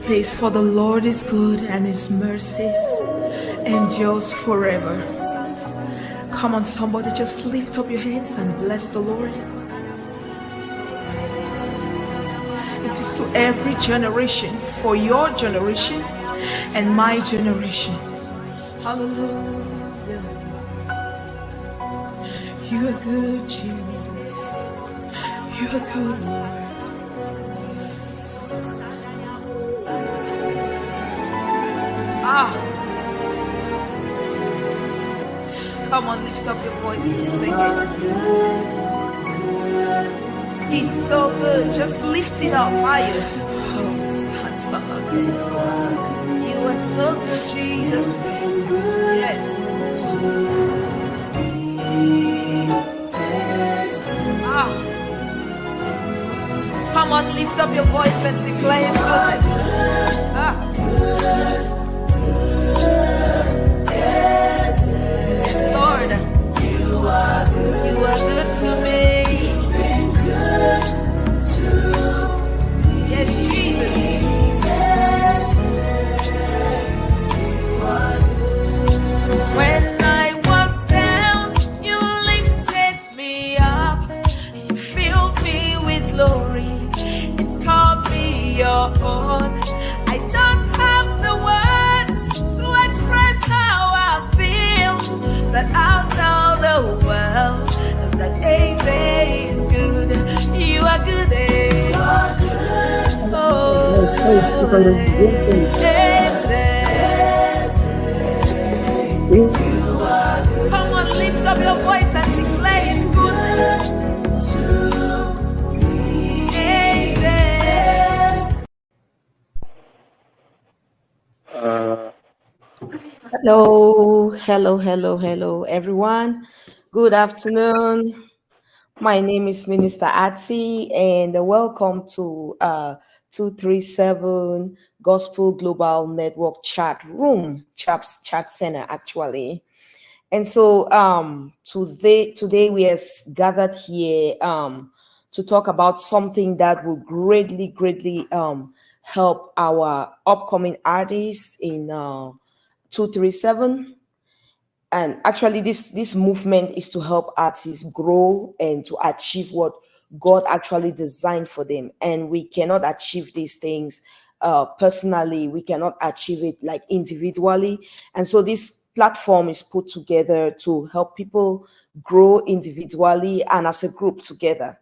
says, "For the Lord is good and his mercies endures forever." Come on, somebody, just lift up your hands and bless the Lord. It is to every generation, for your generation and my generation. Hallelujah. You are good, Jesus. You are good, Lord. Come on, lift up your voice and sing it. He's so good. Just lift it up higher. Oh, Santa. You are so good, Jesus. Yes. Come on, lift up your voice and declare his goodness. Yes, Lord. You are good to me. Yes, Jesus. When I was down, you lifted me up. You filled me with glory and called me your own. I don't have the words to express how I feel, but I'll tell the world that Jesus is good. You are good. Come on, lift up your voice and declare his goodness. Hello, everyone. Good afternoon. My name is Minister Atsi, and welcome to 237 Gospel Global Network Chat Room, Chat Center, actually. And so today we are gathered here to talk about something that will greatly help our upcoming artists in 237. And actually this movement is to help artists grow and to achieve what God actually designed for them. And we cannot achieve these things personally. We cannot achieve it like individually. And so this platform is put together to help people grow individually and as a group together.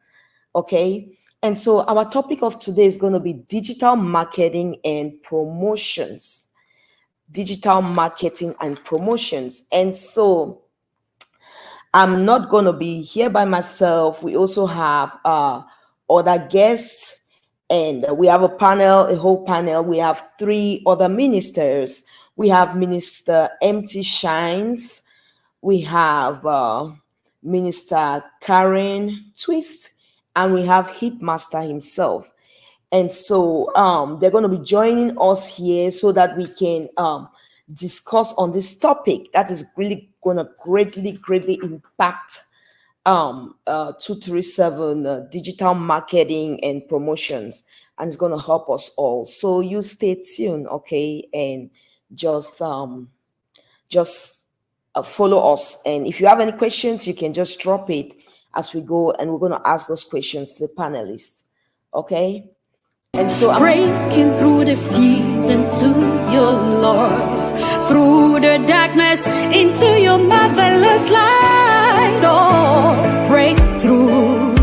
Okay. And so our topic of today is going to be digital marketing and promotions. Digital marketing and promotions. And so I'm not going to be here by myself. We also have other guests, and we have a whole panel. We have 3 other ministers. We have Minister Empty Shines. We have Minister Karen Twist, and we have Hitmaster himself. And so they're going to be joining us here so that we can discuss on this topic that is really going to greatly impact 237 digital marketing and promotions, and it's going to help us all. So you stay tuned, okay, and just follow us. And if you have any questions, you can just drop it as we go, and we're going to ask those questions to the panelists, okay? And so breaking through the fears into your Lord, through the darkness into your marvelous light. Oh, breakthrough,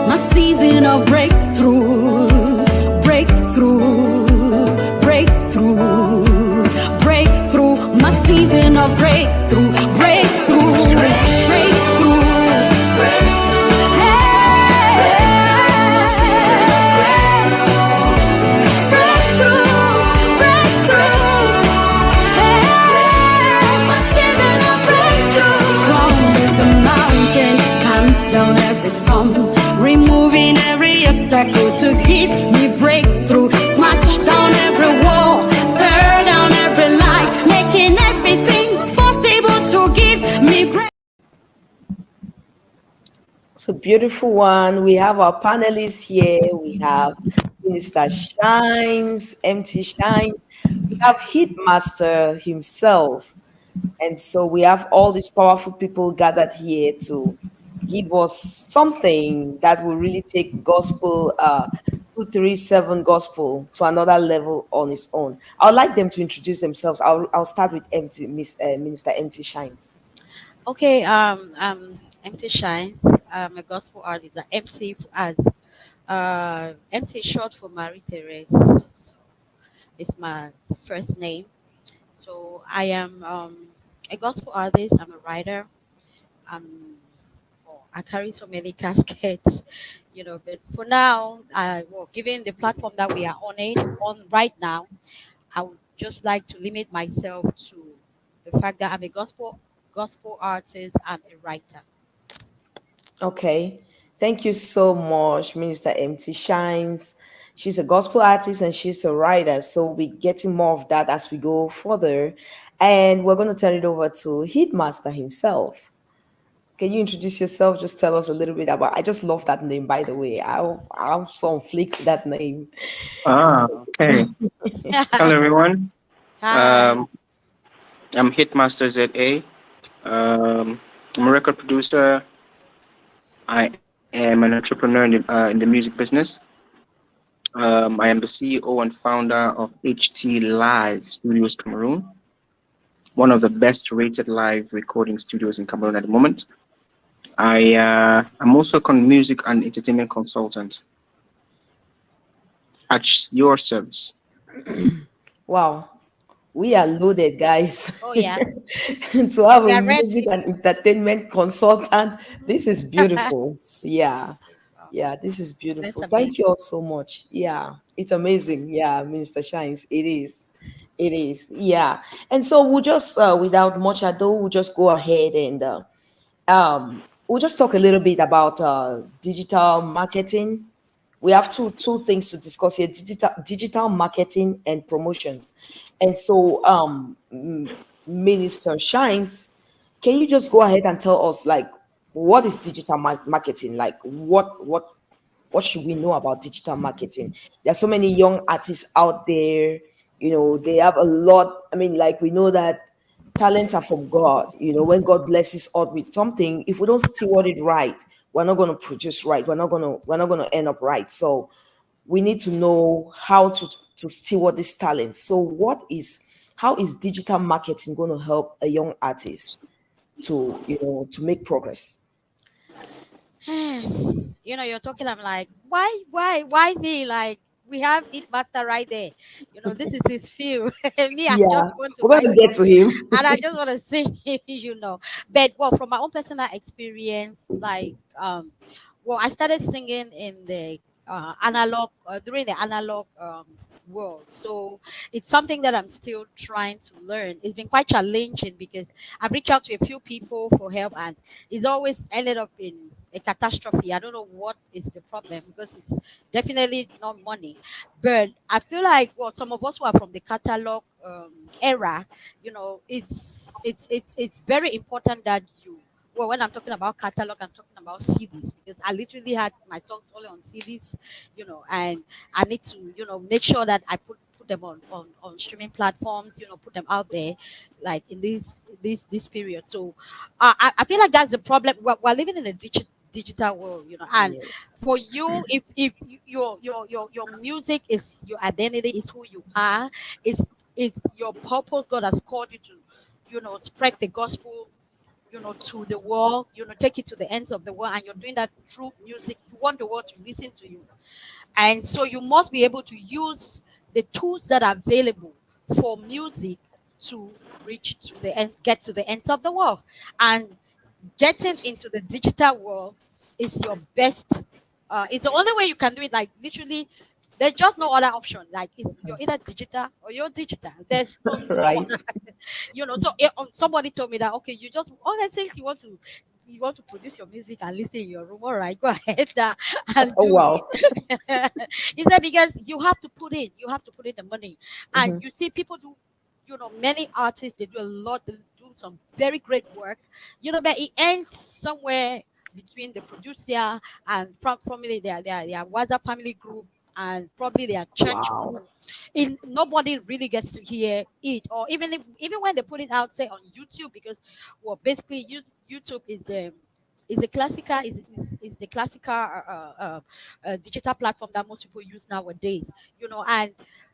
my season of breakthrough, my season of breakthrough. Removing every obstacle to give me breakthrough. Smash down every wall, tear down every lie, making everything possible to give me breakthrough. a beautiful one. We have our panelists here. We have Minister Shines, MT Shines. We have Hitmaster himself. And so we have all these powerful people gathered here to give us something that will really take gospel, 237 gospel to another level on its own. I would like them to introduce themselves. I'll start with Minister MT Shines. Okay, MT Shines. I'm a gospel artist. MT as MT short for Marie Therese. So it's my first name. So I am a gospel artist. I'm a writer. I carry so many caskets, But for now, given the platform that we are on right now, I would just like to limit myself to the fact that I'm a gospel artist. I'm a writer. Okay. Thank you so much, Minister MT Shines. She's a gospel artist and she's a writer. So we're getting more of that as we go further. And we're going to turn it over to Hitmaster himself. Can you introduce yourself? Just tell us a little bit about. I just love that name, by the way. I'm so on flick with that name. Okay. Hello, everyone. Hi. Um, I'm Hitmaster ZA. I'm a record producer. I am an entrepreneur in the music business. I am the CEO and founder of HT Live Studios Cameroon, one of the best rated live recording studios in Cameroon at the moment. I'm also a music and entertainment consultant at your service. Wow. We are loaded, guys. Oh yeah, To have we a are music ready. and entertainment consultant, this is beautiful. Yeah. Wow, Yeah, this is that's beautiful. Thank you amazing. all so much. Yeah, it's amazing. Yeah, Minister Shines, it is. It is. Yeah. And so we'll just, without much ado, we'll just go ahead and we'll just talk a little bit about digital marketing. We have two things to discuss here: digital marketing and promotions. And so, Minister Shines, can you just go ahead and tell us, like, what is digital marketing? Like, what should we know about digital marketing? There are so many young artists out there. They have a lot. I mean, like, we know that talents are from God. When God blesses us with something, if we don't steward it right, we're not going to produce right. We're not going to end up right. So we need to know how to steward this talent. So how is digital marketing going to help a young artist to make progress? You're talking. I'm like, why me? Like, we have it master right there. This is his field. Me, I just Yeah, want to we're write going to get to music, him. and I just want to sing. But well, from my own personal experience, like, well, I started singing in the analog during the analog world. So it's something that I'm still trying to learn. It's been quite challenging because I've reached out to a few people for help, and it's always ended up in a catastrophe. I don't know what is the problem because it's definitely not money. But I feel like, well, some of us who are from the catalog era, it's very important that you, well, when I'm talking about catalog, I'm talking about CDs because I literally had my songs only on CDs, and I need to, make sure that I put them on streaming platforms, put them out there, like in this period. So I feel like that's the problem. We're living in a digital world, and Yes. for you, if your music is your identity, is who you are, is your purpose. God has called you to, spread the gospel, to the world, take it to the ends of the world, and you're doing that through music. You want the world to listen to you, and so you must be able to use the tools that are available for music to reach to the end, get to the ends of the world. And getting into the digital world is your best. It's the only way you can do it. Like, literally, there's just no other option. Like, you're either digital or you're digital. There's no Right. other. So somebody told me that, okay, you just, since you want to produce your music and listen in your room, all right, go ahead and Oh, do wow. it. He said, because you have to put in the money, and Mhm. you see people do, many artists, they do a lot, they do some very great work, but it ends somewhere between the producer and from family, their WhatsApp family group, and probably their church Wow. group. In Nobody really gets to hear it, or even when they put it out, say on YouTube, because well, basically, YouTube is the classical is the classical digital platform that most people use nowadays,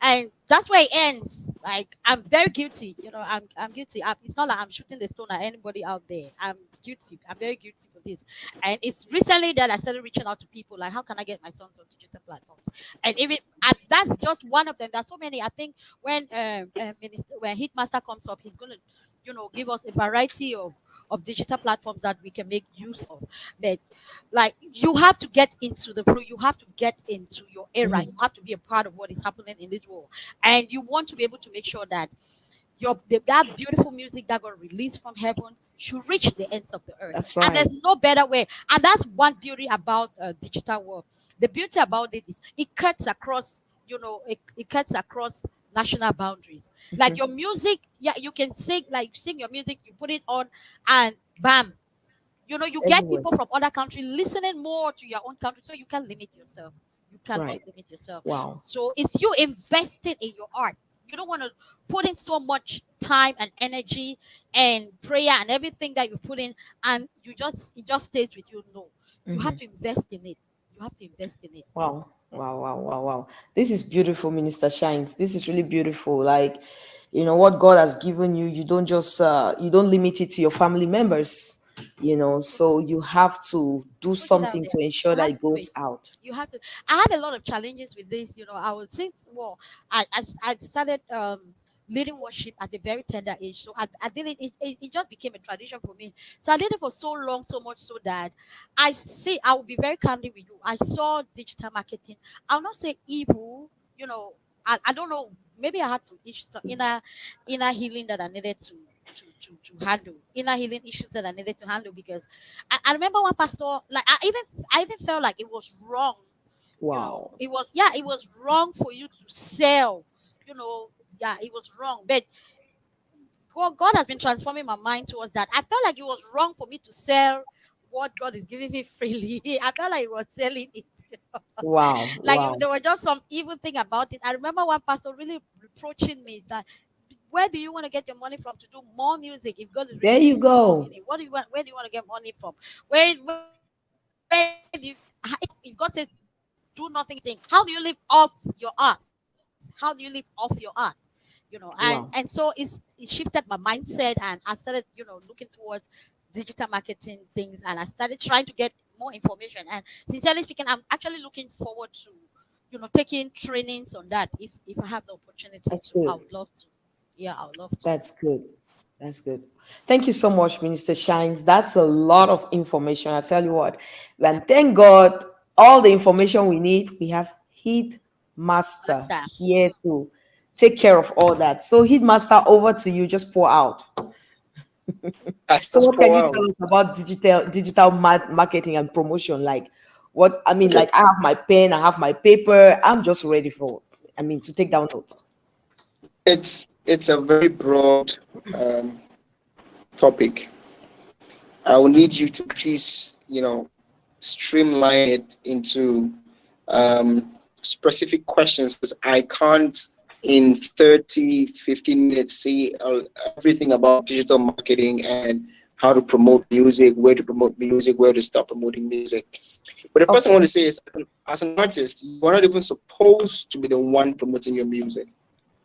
and that's where it ends. Like, I'm very guilty, I'm guilty. It's not like I'm shooting the stone at anybody out there. I'm guilty. I'm very guilty for this. And it's recently that I started reaching out to people, like, how can I get my sons on digital platforms? And even and that's just one of them. There's so many. I think when Hitmaster comes up, he's gonna, give us a variety of digital platforms that we can make use of. But like, you have to get into the flow, you have to get into your era, you have to be a part of what is happening in this world, and you want to be able to make sure that that beautiful music that got released from heaven should reach the ends of the earth. That's And right. there's no better way. And that's one beauty about digital world. The beauty about it is it cuts across, it cuts across national boundaries. Like your music, yeah, you can sing your music, you put it on, and bam, you get Everywhere. people from other countries listening more to your own country, so you can't limit yourself. You cannot Right. limit yourself. Wow. So it's you invested in your art. You don't want to put in so much time and energy and prayer and everything that you put in, and it just stays with you. No, you have to invest in it. You have to invest in it. Wow. Wow, wow, wow, wow. This is beautiful, Minister Shines. This is really beautiful. Like, what God has given you, you don't limit it to your family members, so you have to do Put it out something there. to ensure You that have it to do it. goes out. You have to. I had a lot of challenges with this. I would since well, I started leading worship at a very tender age. So I did it. It just became a tradition for me. So I did it for so long, so much so that I will be very candid with you. I saw digital marketing. I'll not say evil. I don't know. Maybe I had some issues, some inner healing that I needed to handle, inner healing issues that I needed to handle, because I remember one pastor, like, I even felt like it was wrong. Wow. It was wrong for you to sell. You know, yeah, it was wrong. But God has been transforming my mind towards that. I felt like it was wrong for me to sell what God is giving me freely. I felt like he was selling it. Wow. Like, Wow. there was just some evil thing about it. I remember one pastor really reproaching me that, where do you want to get your money from to do more music if God is There releasing you you more go. music? Where do you want to get money from? Where do you if God says do nothing is saying, how do you live off your art? How do you live off your art? And so Wow. it shifted my mindset, and I started, looking towards digital marketing things, and I started trying to get more information. And sincerely speaking, I'm actually looking forward to, taking trainings on that if I have the opportunity That's to. I good. would love to. Yeah, I would love to. That's good. That's good. Thank you so much, Minister Shines. That's a lot of information. I tell you what. And thank God, all the information we need, we have Heat Master Master. here to take care of all that. So, Heat Master, over to you. Just pour out. I So, just what can pour you out. tell us about digital marketing and promotion? Like, what I mean, like, I have my pen, I have my paper. I'm just ready to take down notes. It's a very broad um, topic. I will need you to please, streamline it into specific questions, because I can't in 30, 15 minutes say everything about digital marketing and how to promote music, where to promote music, where to start promoting music. But the first thing I want to say is, as an artist, you are not even supposed to be the one promoting your music.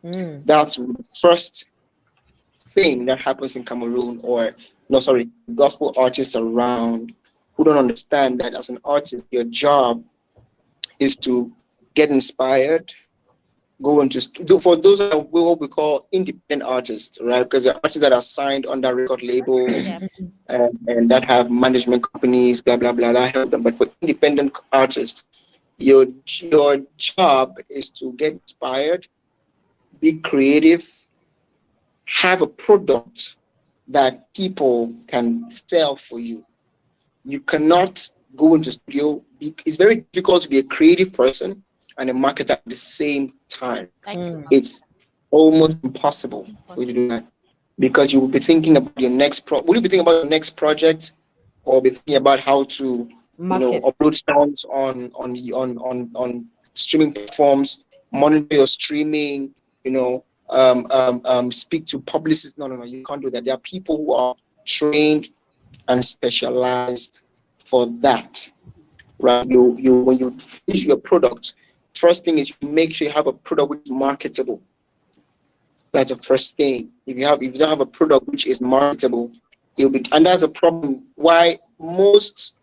Mm, That's the first thing that happens in Cameroon, or no, sorry, gospel artists around who don't understand that as an artist, your job is to get inspired, go into for those that are what we call independent artists, right? Because they're artists that are signed under record labels Yeah. and that have management companies, blah blah blah, that help them. But for independent artists, your job is to get inspired, be creative, have a product that people can sell for you. You cannot go into studio. It's very difficult to be a creative person and a marketer at the same time. Thank you. mm, It's almost impossible for you to Impossible. do that, because you will be thinking about your next will you be thinking about your next project, or be thinking about how to, Market. upload songs on streaming platforms, monitor your streaming, speak to publicists. No, you can't do that. There are people who are trained and specialized for that, right? You when you finish your product, first thing is you make sure you have a product which is marketable. That's the first thing. If you don't have a product which is marketable, and that's a problem why most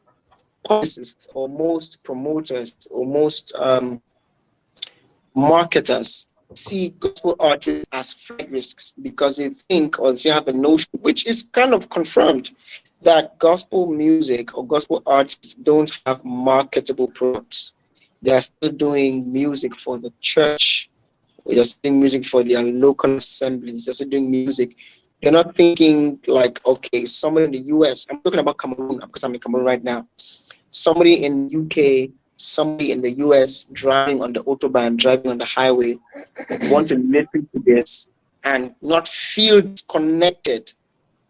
publicists or most promoters or most marketers see gospel artists as flight risks, because they think, or they have a notion, which is kind of confirmed, that gospel music or gospel artists don't have marketable products. They are still doing music for the church. They're still doing music for their local assemblies. They're still doing music. They're not thinking like, okay, someone in the US, I'm talking about Cameroon because I'm in Cameroon right now. Somebody in UK, somebody in the US driving on the autobahn, driving on the highway, want to listen to this and not feel disconnected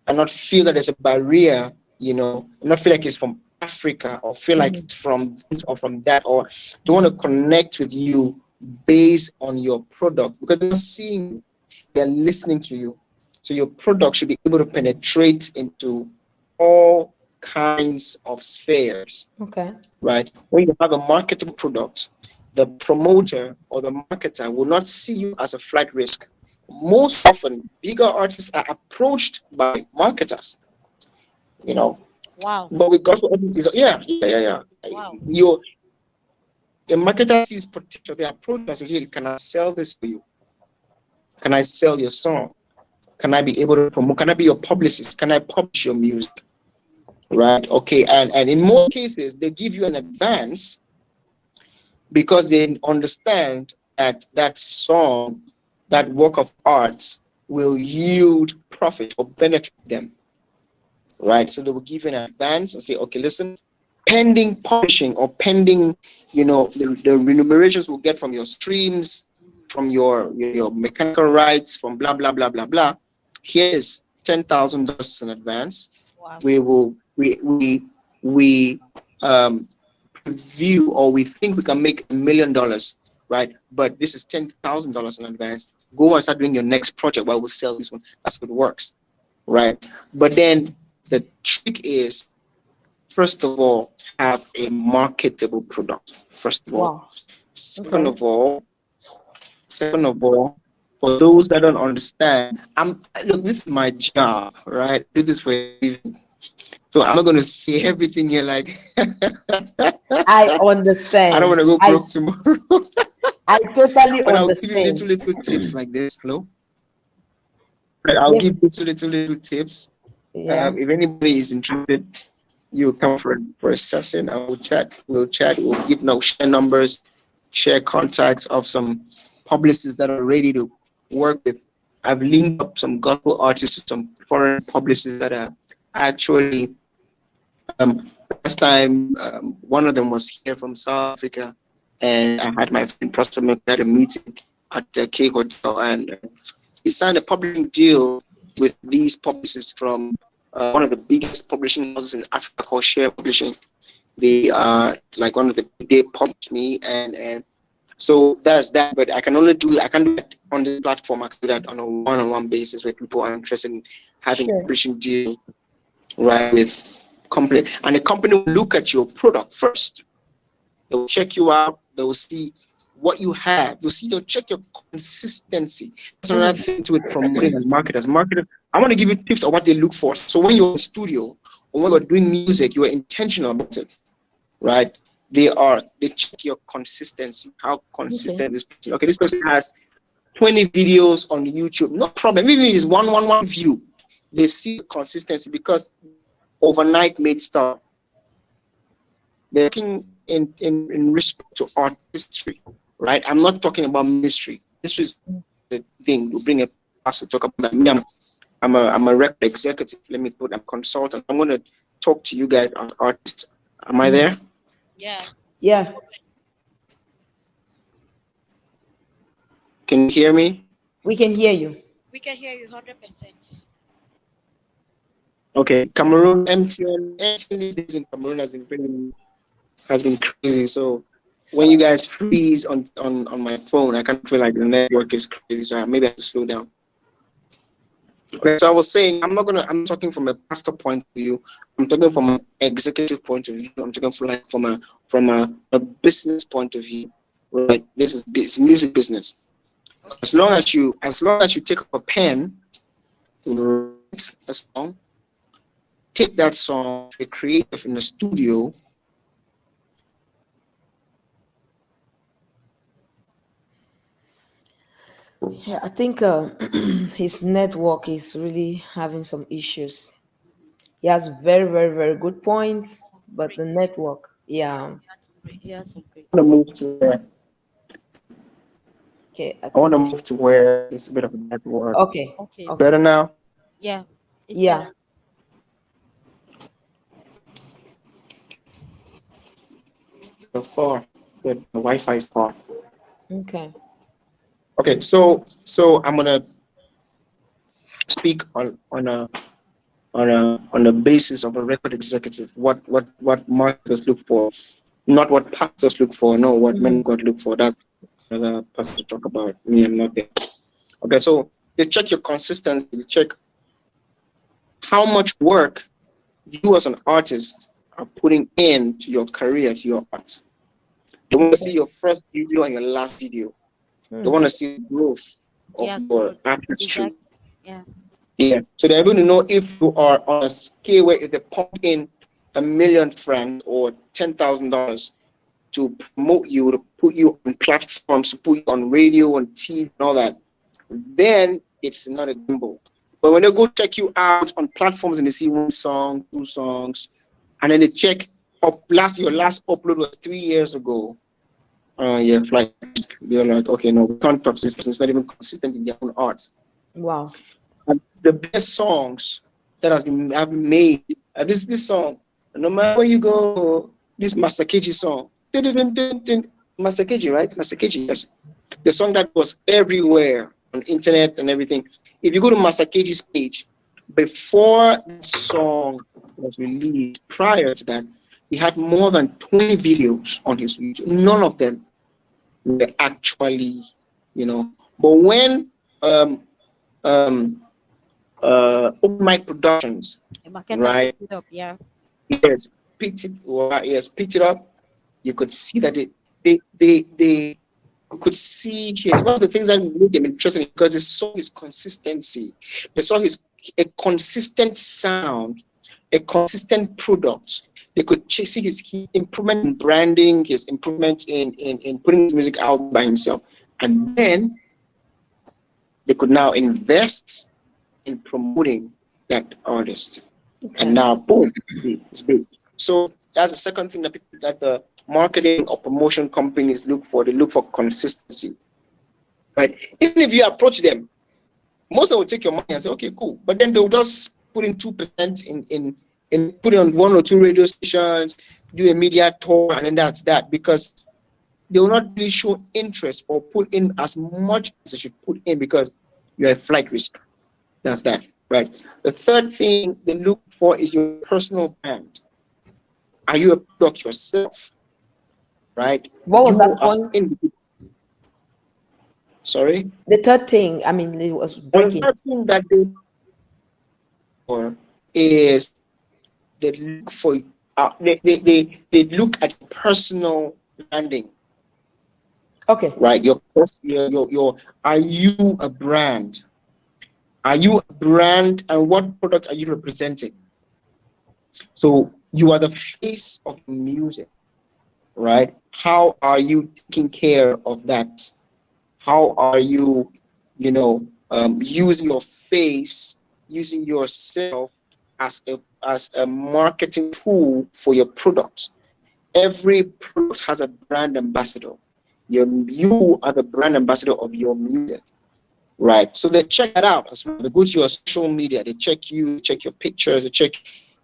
and not feel that there's a barrier, not feel like it's from Africa or feel like it's from this or from that, or they want to connect with you based on your product, because they're not seeing you, they're listening to you. So your product should be able to penetrate into all kinds of spheres. Okay. Right? When you have a marketable product, the promoter or the marketer will not see you as a flight risk. Most often, bigger artists are approached by marketers, Wow. But with gospel artists, yeah. Wow. The marketer sees potential. They approach us and say, hey, can I sell this for you? Can I sell your song? Can I be able to promote? Can I be your publicist? Can I publish your music? Right? Okay. And in most cases, they give you an advance because they understand that song, that work of art will yield profit or benefit them. Right? So they will give you an advance and say, okay, listen, pending publishing or pending, the remunerations we'll get from your streams, from your mechanical rights, from blah, blah, blah, blah, blah. Here's $10,000 in advance. Wow. We view, or we think we can make $1 million, right? But this is $10,000 in advance. Go and start doing your next project while we sell this one. That's what it works, right? But then the trick is, first of all, have a marketable product. First of all, Wow. second of all, for those that don't understand, look, this is my job, right? I do this for a living. So I'm not going to say everything here like I understand. I don't want to go broke tomorrow. I totally But I'll give you understand. little tips like this. Hello? I'll Yes. give little tips. Yeah. If anybody is interested, you come for a session and we'll chat. We'll share numbers, share contacts of some publicists that are ready to work with. I've linked up some gospel artists with some foreign publicists that are actually last time one of them was here from South Africa, and I had my friend Prosper at a meeting at the K Hotel, and he signed a publishing deal with these publicists from one of the biggest publishing houses in Africa called Share Publishing. They are like one of the, they published me, and so that's that. But I can't do that on this platform. I can do that on a one-on-one basis where people are interested in having a publishing deal, right, with company. And the company will look at your product first. They will check you out. They will see what you have. They'll check your consistency. That's another thing to it, promoting and marketers. I want to give you tips on what they look for. So when you're in the studio or when you're doing music, you are intentional about it, right? They check your consistency. How consistent this person. Okay, this person has 20 videos on YouTube. No problem. Even if it's one view, they see the consistency because overnight made star. They're looking in respect to artistry, right? I'm not talking about ministry. This is the thing. You bring a pastor to talk about that. Me, I'm a record executive. Let me put a consultant. I'm going to talk to you guys as artists. Am I there? Yeah. Yeah. Can you hear me? We can hear you. We can hear you 100%. Okay, Cameroon MTN these days in Cameroon has been crazy. So when you So guys freeze on my phone, I kind of feel like the network is crazy. So maybe I have to slow down. Okay, so I was saying I'm talking from a pastor point of view. I'm talking from an executive point of view. I'm talking from a business point of view. Right. It's music business. Okay. As long as you take up a pen, write a song, take that song to a creative in the studio. yeah, I think his network is really having some issues. He has very, very, very good points, but Great the point. network, Yeah, yeah. he had some great. He had some great I want to points. move to where Okay, I I want think to it's move to where it's a bit of a network. okay. Okay. Okay. Better now? Yeah, it's Yeah. better. So far, the Wi-Fi is far. Okay. Okay, so I'm gonna speak on the basis of a record executive. What marketers look for, not what pastors look for. No, what men Mhm. of God look for. That's another person to talk about. Me, I'm not there. Okay, so they check your consistency. They check how much work you as an artist are putting into your career, to your art. They want to see Okay. your first video and your last video. They Hmm. want to see the growth of Yeah, your good. artistry. Exactly. Yeah. Yeah. So they're able to know if you are on a scale where if they pump in 1 million francs or $10,000 to promote you, to put you on platforms, to put you on radio and TV and all that, then it's not a gamble. But when they go check you out on platforms and they see one song, two songs, and then they check your last upload was 3 years ago. Yeah, flight risk. They're like, okay, no, we can't touch this person. It's not even consistent in their own art. Wow. And the best songs that have been made, this song, no matter where you go, this Master KG song, dun, dun, dun, dun, dun. Master KG, right? Master KG, yes. The song that was everywhere on internet and everything. If you go to Master KG's page, before the song was released, prior to that, he had more than 20 videos on his YouTube. None of them were actually, But when um, um, Open Mic Productions, A marketer right? picked it up. Yeah. Yes, picked it up. You could see that they could see his one of the things that made them interesting because they saw his consistency. They saw a consistent sound, a consistent product. They could see his improvement in branding, his improvement in putting his music out by himself. And then they could now invest in promoting that artist. And Okay. now, boom, it's big. So that's the second thing that the marketing or promotion companies look for. They look for consistency, right? Even if you approach them, most of them will take your money and say, okay, cool. But then they'll just put in 2% in put it on one or two radio stations, do a media tour, and then that's that. Because they will not really show interest or put in as much as they should put in because you're a flight risk. That's that, right? The third thing they look for is your personal brand. Are you a product yourself, right? What was You that as point? individual. Sorry. The third thing, I mean, it was And the breaking. third thing that they look for is they look for they look at personal branding, Okay. right? Your are you a brand? Are you a brand and what product are you representing? So you are the face of music, right? How are you taking care of that? How are you, using your face, using yourself as a marketing tool for your product? Every product has a brand ambassador. You are the brand ambassador of your music, right? So they check that out as well. They go to your social media, they check you, check your pictures, they check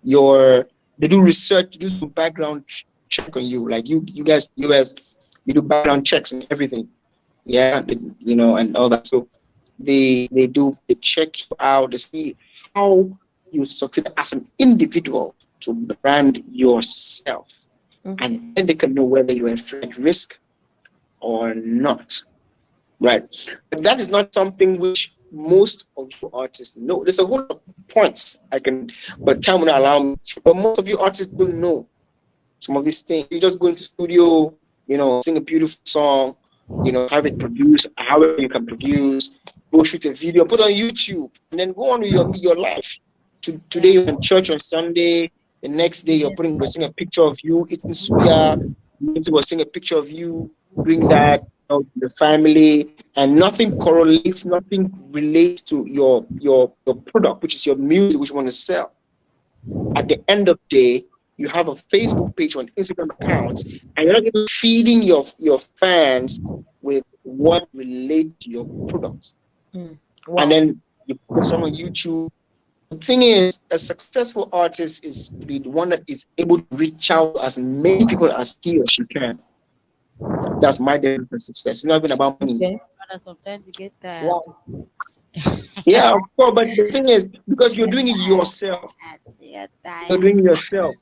your, they do research, do some background check on you. Like you guys, you do background checks and everything, yeah, and all that. So they check you out, they see how you succeed as an individual to brand yourself. Okay. And then they can know whether you're in flight risk or not. Right. But that is not something which most of you artists know. There's a whole lot of points I can, but time will not allow me. But most of you artists don't know some of these things. You just go into studio, sing a beautiful song, have it produced, however you can produce, go shoot a video, put on YouTube, and then go on with your life. Today you're in church on Sunday, the next day you're seeing a picture of you eating suya, we're seeing a picture of you doing that, the family, and nothing correlates, nothing relates to your product, which is your music, which you want to sell. At the end of the day, you have a Facebook page or an Instagram account, and you're not even feeding your fans with what relates to your product. Wow. And then you put the song on YouTube. The thing is, a successful artist is the one that is able to reach out to as many people as he or she can. That's my definition of success. It's not even about money. Okay. Sometimes you get that. Wow. Yeah, of course. But the thing is, because you're doing it yourself, you're doing it yourself.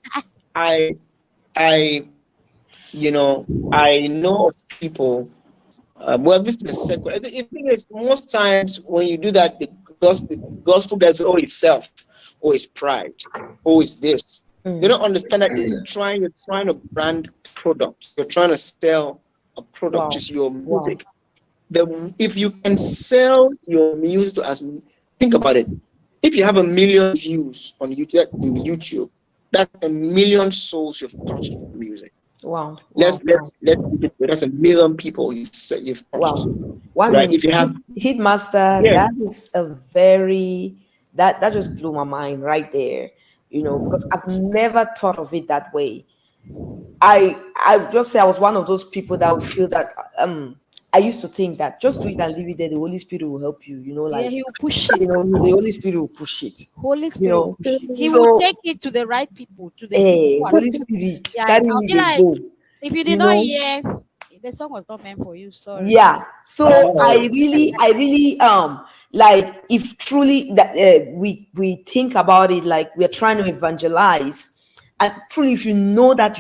I know of people. Well, this is a second. The thing is, most times when you do that, the gospel guys, oh, it's self, oh, it's pride, oh, it's this. They don't understand that you're trying to brand product. You're trying to sell a product, Wow. just your music. If you can sell your music think about it. If you have 1 million views on YouTube, that's 1 million souls you've touched with music. Wow. That's 1 million people you've touched. Wow. One Right? minute. If you have Hitmaster, yes, that is a very that just blew my mind right there. Because I've never thought of it that way. I just say I was one of those people that would feel that I used to think that just do it and leave it there. The Holy Spirit will help you. Yeah, he will push it. The Holy Spirit will push it. Holy Spirit will push it. He So, will take it to the right people, to the people. Holy Spirit, Yeah, carry I'll me be dey like, go. if you did not hear, the song was not meant for you. Sorry. Yeah. So I really like, if truly that we think about it, like we're trying to evangelize, and truly if you know that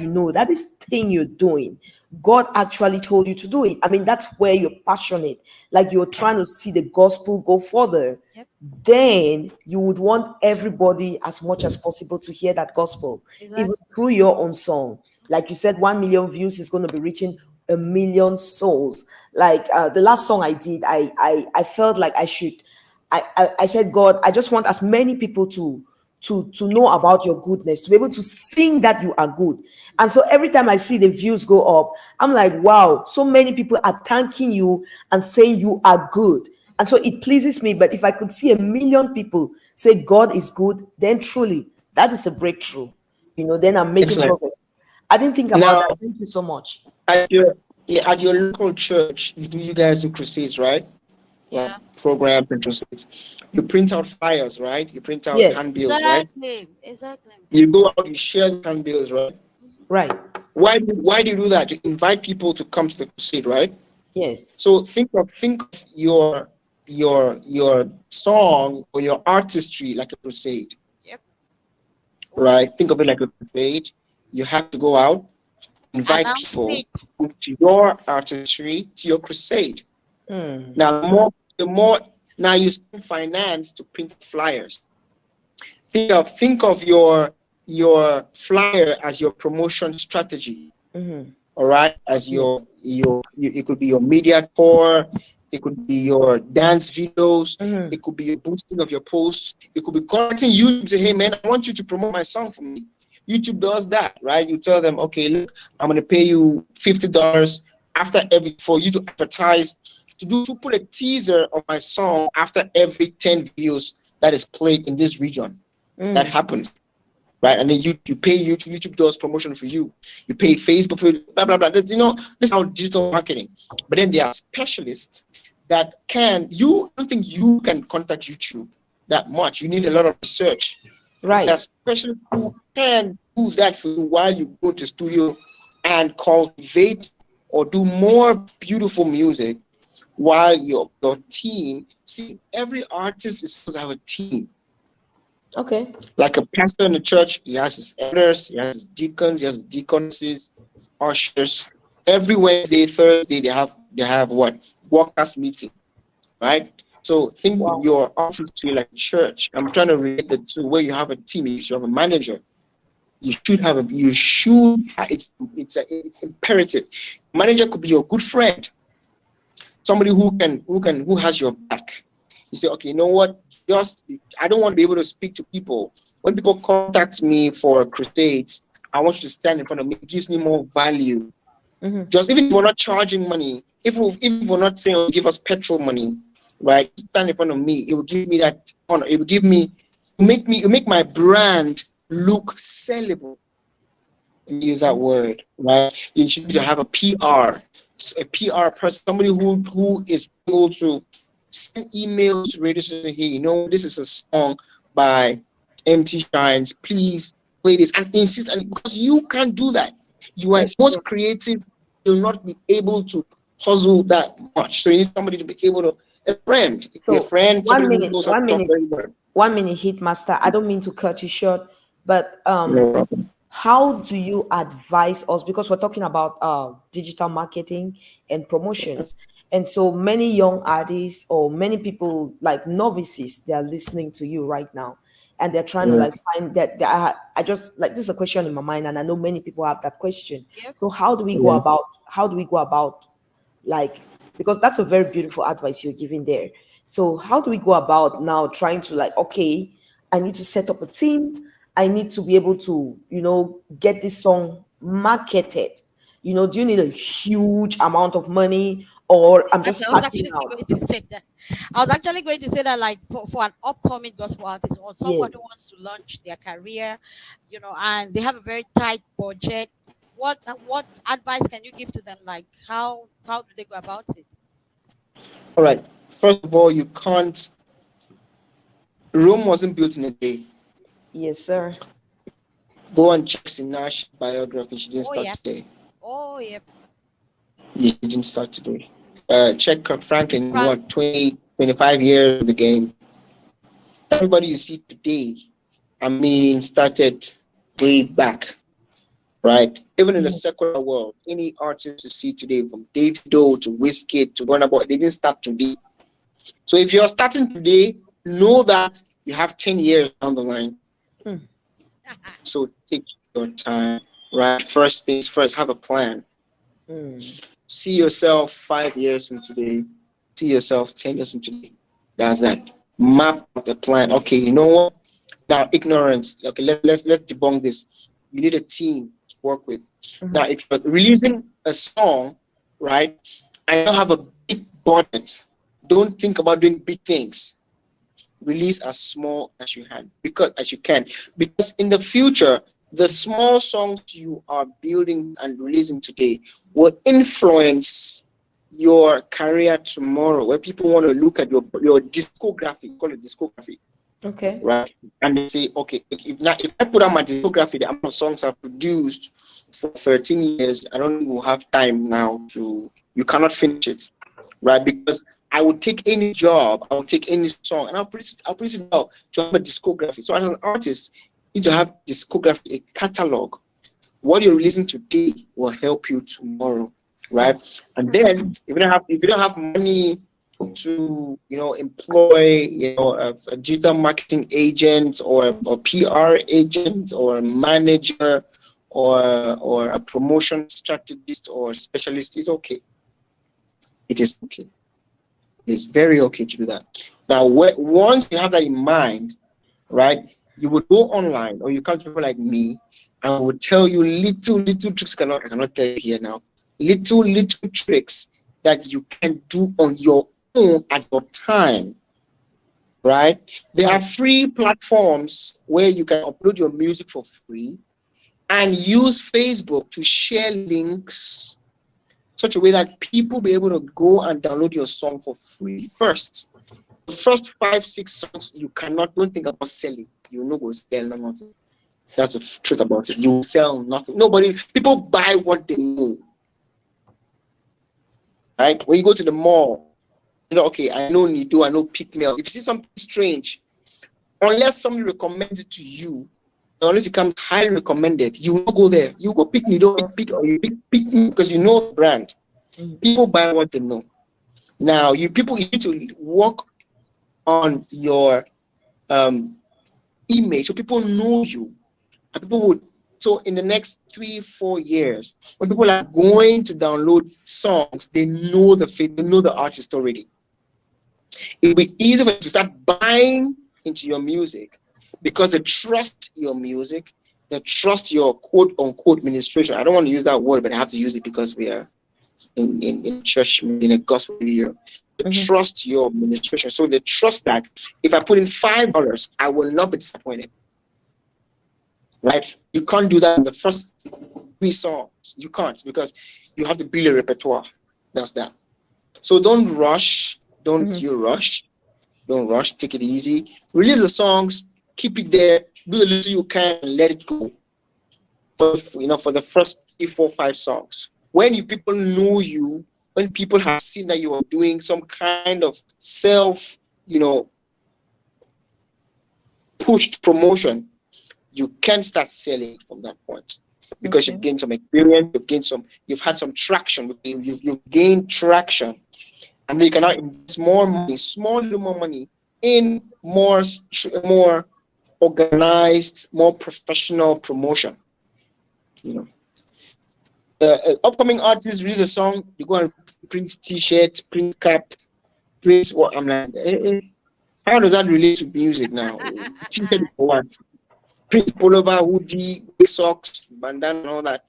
this thing you're doing, God actually told you to do it. I mean, that's where you're passionate, like you're trying to see the gospel go further. Yep. Then you would want everybody as much as possible to hear that gospel, Exactly. even through your own song. Like you said, 1 million views is going to be reaching 1 million souls. Like the last song I did, I felt like I should. I said, God, I just want as many people to know about your goodness, to be able to sing that you are good. And so every time I see the views go up, I'm like, wow, so many people are thanking you and saying you are good. And so it pleases me. But if I could see 1 million people say God is good, then truly that is a breakthrough. Then I'm making Excellent. progress. I didn't think about Now, that. Thank you so much. at your local church, you guys do crusades, right? Yeah. Programs and crusades. You print out flyers, right? You print out Yes. handbills, right? Exactly. You go out, you share the handbills, right? Right. Why do you do that? To invite people to come to the crusade, right? Yes. So think of your song or your artistry like a crusade. Yep. Right? Think of it like a crusade. You have to go out, invite Announce people it. to your artistry, to your crusade. Now, the more now you spend finance to print flyers. Think of your flyer as your promotion strategy. All right, as your it could be your media core, it could be your dance videos, it could be your boosting of your posts, it could be contacting YouTube, say, hey man, I want you to promote my song for me. YouTube does that, right? You tell them, okay, look, I'm gonna pay you $50 for you to advertise, to put a teaser of my song after every 10 videos that is played in this region. That happens. Right, and then you pay YouTube does promotion for you. You pay Facebook for blah blah blah. This is how digital marketing. But then there are specialists that I don't think you can contact YouTube that much. You need a lot of research. Right. There are specialists who can do that for you while you go to studio and cultivate or do more beautiful music while your team. See, every artist is supposed to have a team. Okay. Like a pastor in the church, he has his elders, he has his deacons, he has his deaconesses, ushers. Every Wednesday, Thursday, they have what? Workers meeting, right? So think Wow. your office to like church. I'm trying to relate the two where you have a team, you should have a manager. It's imperative. Manager could be your good friend, somebody who has your back. You say, okay, you know what? Just I don't want to be able to speak to people. When people contact me for crusades, I want you to stand in front of me. It gives me more value. Mm-hmm. Just even if we're not charging money, if we're not saying, oh, give us petrol money, right? Stand in front of me. It will give me that honor. It will give me, it will make my brand look sellable. Use that word, right? You should have a PR person, somebody who is able to send emails to radio station. Hey, you know, this is a song by MT Shines. Please play this and insist, and because you can't do that, you are That's true. most creatives will not be able to puzzle that much. So you need somebody to be able to a So friend, one somebody who minute, knows how to one talk minute, very well. 1 minute, hit master. I don't mean to cut you short, but No problem. how do you advise us, because we're talking about digital marketing and promotions, and so many young artists or many people like novices, they are listening to you right now, and they're trying to Yeah. like find that I just like, this is a question in my mind, and I know many people have that question. Yep. So Yeah. how do we go about, like, because that's a very beautiful advice you're giving there. So how do we go about now trying to, like, okay, I need to set up a team, I need to be able to, get this song marketed. Do you need a huge amount of money, or I'm just Exactly. I was starting actually out? going to say that. I was actually going to say that, like, for an upcoming gospel artist or someone who Yes. wants to launch their career, and they have a very tight budget. What advice can you give to them? Like, how do they go about it? All right. First of all, you can't. Rome wasn't built in a day. Yes, sir. Go and check Sinash's biography. She didn't Oh start yeah. today. Oh yeah. She didn't start today. Check Kirk Franklin, Frank. what, 20, 25 years of the game. Everybody you see today, I mean, started way back, right? Even in the Mhm. secular world, any artist you see today, from Davido to Wizkid to Burna Boy, they didn't start today. So if you're starting today, know that you have 10 years down the line. Mm. So take your time, right? First things first, have a plan. Mm. See yourself 5 years from today. See yourself 10 years from today. That's that. Map out the plan. Okay, you know what? Now, ignorance. Okay, let's debunk this. You need a team to work with. Now, Mhm. if you're releasing a song, right, and you don't have a big budget, don't think about doing big things. Release as small as you can, because in the future, the small songs you are building and releasing today will influence your career tomorrow, where people want to look at your discography, call it discography, Okay. right? And they say, okay, if I put on my discography, the amount of songs I've produced for 13 years, I don't think we'll have time now you cannot finish it, right? Because I would take any job, I would take any song, and I'll put it out to have a discography. So as an artist, you need to have discography, a catalog. What you're releasing today will help you tomorrow, right? And then if you don't have money to employ a digital marketing agent or a PR agent or a manager or a promotion strategist or specialist, it's okay. It is okay. It's very okay to do that. Now, once you have that in mind, right, you would go online or you come to people like me and I would tell you little tricks. I cannot tell you here now. Little tricks that you can do on your own at your time, right? There are free platforms where you can upload your music for free and use Facebook to share links such a way that people be able to go and download your song for free first. The first 5, 6 songs you don't think about selling. You know go sell nothing. That's the truth about it. You will sell nothing. People buy what they know. Right? When you go to the mall, okay, I know Nido, I know Pick Milk. If you see something strange, unless somebody recommends it to you, unless it comes highly recommended, you will not go there. You go pick me, don't pick, or you pick me because you know the brand. People buy what they know. Now, you need to work on your image so people know you. And people would, so in the next 3-4 years, when people are going to download songs, they know they know the artist already. It'll be easy for you to start buying into your music because they trust your music, they trust your quote unquote ministration. I don't want to use that word, but I have to use it because we are in church, in a gospel video. They trust your administration. So they trust that if I put in $5, I will not be disappointed. Right? You can't do that in the first 3 songs. You can't, because you have to build a repertoire. That's that. So don't rush. Don't rush. Don't rush. Take it easy. Release the songs. Keep it there. Do the little you can and let it go. For the first 3, 4, 5 songs. When people know you, when people have seen that you are doing some kind of self, pushed promotion, you can start selling from that point, because you've gained some experience, you've had some traction, you've gained traction, and then you can now invest more money, little more money in more organized, more professional promotion. Upcoming artists release a song, you go and print T-shirts, print cap, print what? I'm like, how does that relate to music now? T-shirt for what? Print pullover, hoodie, socks, bandana, and all that.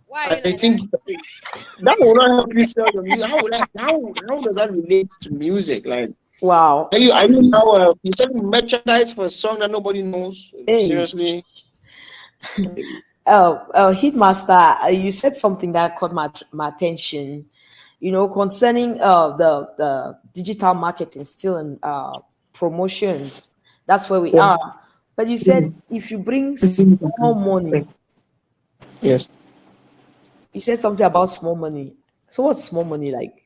Why? I think that will not help you sell your music. How does that relate to music? Like, wow. Are you now you selling merchandise for a song that nobody knows? Hey. Seriously? Hitmaster, you said something that caught my attention, concerning the digital marketing, still in promotions. That's where we are. But you said if you bring small money. Yes. You said something about small money. So what's small money like?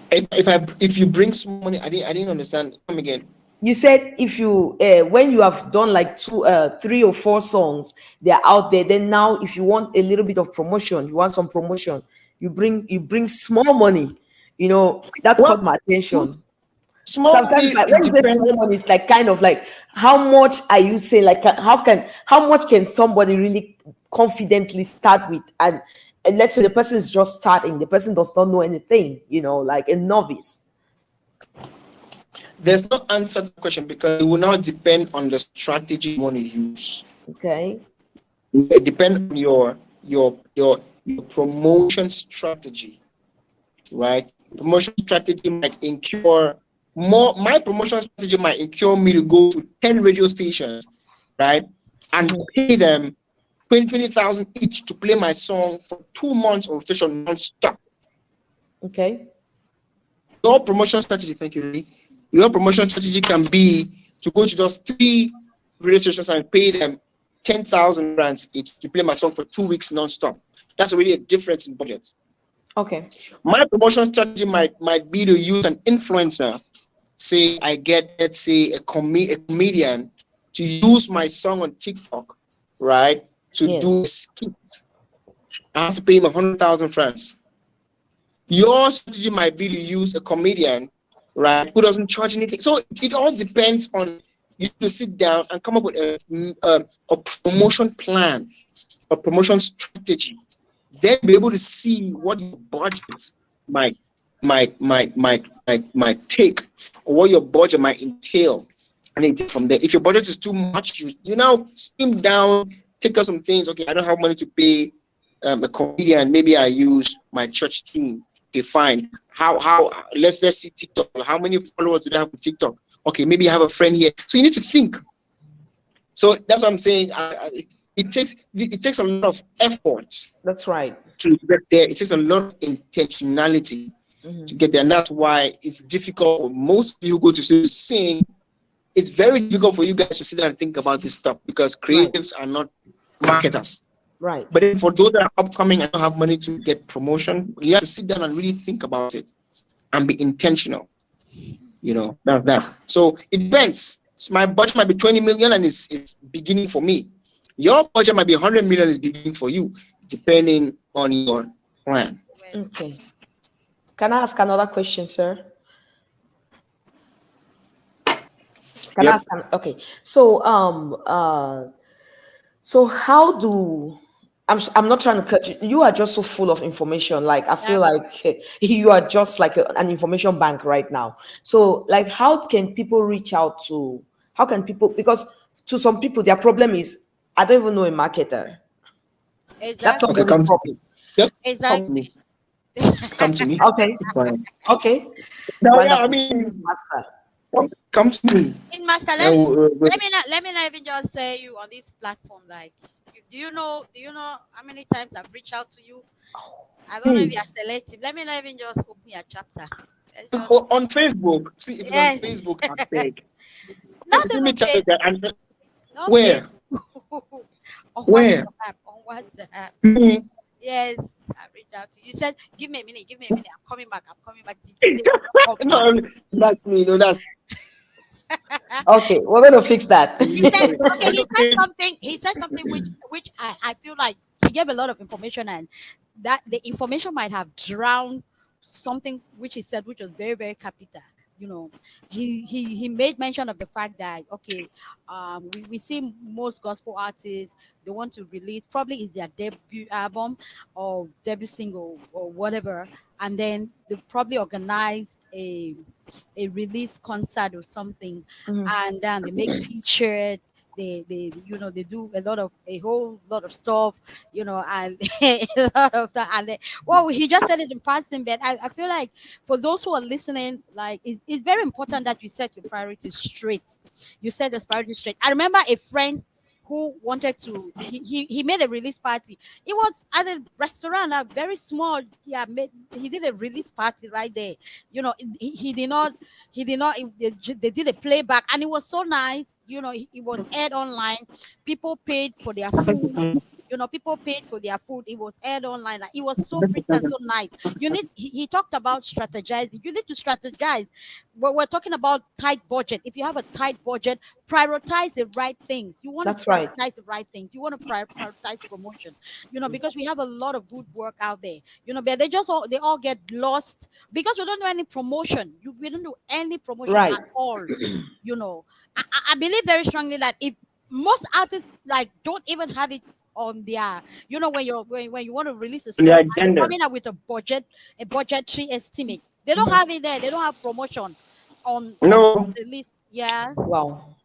If you bring small money, I didn't understand. Come again. You said if you when you have done like 2, 3 or 4 songs, they're out there. Then now, if you want a little bit of promotion, you want some promotion, you bring small money. That caught my attention. Sometimes when you say small money, it's like kind of like, how much are you saying? Like, how much can somebody really confidently start with? And let's say the person is just starting, the person does not know anything, like a novice. There's no answer to the question, because it will now depend on the strategy you want to use. Okay. It depends on your promotion strategy, right? Promotion strategy might incur more. My promotion strategy might incur me to go to 10 radio stations, right, and pay them 20,000 each to play my song for 2 months of rotation non-stop. Okay. Your promotion strategy, thank you, Lee. Your promotion strategy can be to go to just 3 radio stations and pay them 10,000 rands each to play my song for 2 weeks non-stop. That's already a difference in budget. Okay. My promotion strategy might be to use an influencer. Say I get, let's say, a comedian to use my song on TikTok, right, to do a skit. I have to pay him 100,000 francs. Your strategy might be to use a comedian, right, who doesn't charge anything. So it all depends on you to sit down and come up with a promotion plan, a promotion strategy. Then be able to see what your budget might take, or what your budget might entail. And then from there, if your budget is too much, you now slim down, take out some things. Okay, I don't have money to pay a comedian. Maybe I use my church team. Okay, fine. How let's see TikTok. How many followers do they have on TikTok? Okay, maybe I have a friend here. So you need to think. So that's what I'm saying. It takes a lot of effort. That's right. To get there, it takes a lot of intentionality to get there, and that's why it's difficult for most people who go to sing. It's very difficult for you guys to sit down and think about this stuff, because creatives are not marketers. Right. But then for those that are upcoming and don't have money to get promotion, you have to sit down and really think about it and be intentional. That. So it depends. So my budget might be 20 million and it's beginning for me. Your budget might be 100 million is beginning for you, depending on your plan. Okay. Can I ask another question, sir? Can I Yep. ask? Okay. So so how do I'm not trying to cut you. You are just so full of information. Like I feel That's like you are just like an information bank right now. So like, how can people reach out to? How can people? Because to some people, their problem is I don't even know a marketer. That's exactly. Okay, somebody's come to me. problem. Just come to Exactly. me. Come to me. Okay. It's fine. Okay. No, yeah, I Wonderful. mean, Master. come to me. In master, And let me not even just say you on this platform. Like, do you know how many times I've reached out to you? I don't know if you're selective. Let me not even just open your chapter. Let's just, on Facebook, see if it's on yes, Facebook, I beg. not See even me tell you face, that. And not face. where? On Where? WhatsApp, on WhatsApp. Me. Yes, I reached out to you. You said, give me a minute, give me a minute. I'm coming back. I'm coming back. Today, come back. No, that's me. No, that's Okay, we're gonna fix that. He said, okay, on he the said page. something, which I feel like he gave a lot of information, and that the information might have drowned something which he said, which was very, very capital. You know, he made mention of the fact that, okay, we see most gospel artists, they want to release, probably is their debut album or debut single or whatever, and then they probably organized a release concert or something, Mhm. and then they make t-shirts. They they do a whole lot of stuff, and a lot of that. And then, well, he just said it in passing, but I feel like for those who are listening, like it's very important that you set your priorities straight. You set the priorities straight. I remember a friend who wanted to he made a release party. It was at a restaurant, a very small. Yeah, he did a release party right there. He did not they did a playback, and it was so nice. It was aired online. People paid for their food. People paid for their food. It was aired online. Like, it was so pretty and so nice. He talked about strategizing. You need to strategize. We're talking about tight budget. If you have a tight budget, prioritize the right things. You want to That's right. prioritize the right things. You want to prioritize promotion. Because we have a lot of good work out there. But they all get lost because we don't do any promotion. We don't do any promotion Right. at all. I believe very strongly that if most artists like don't even have it on their, when you want to release a On the song, and they're agenda. coming up with a budgetary estimate. They don't have it there. They don't have promotion on No, the list. Yeah. Wow.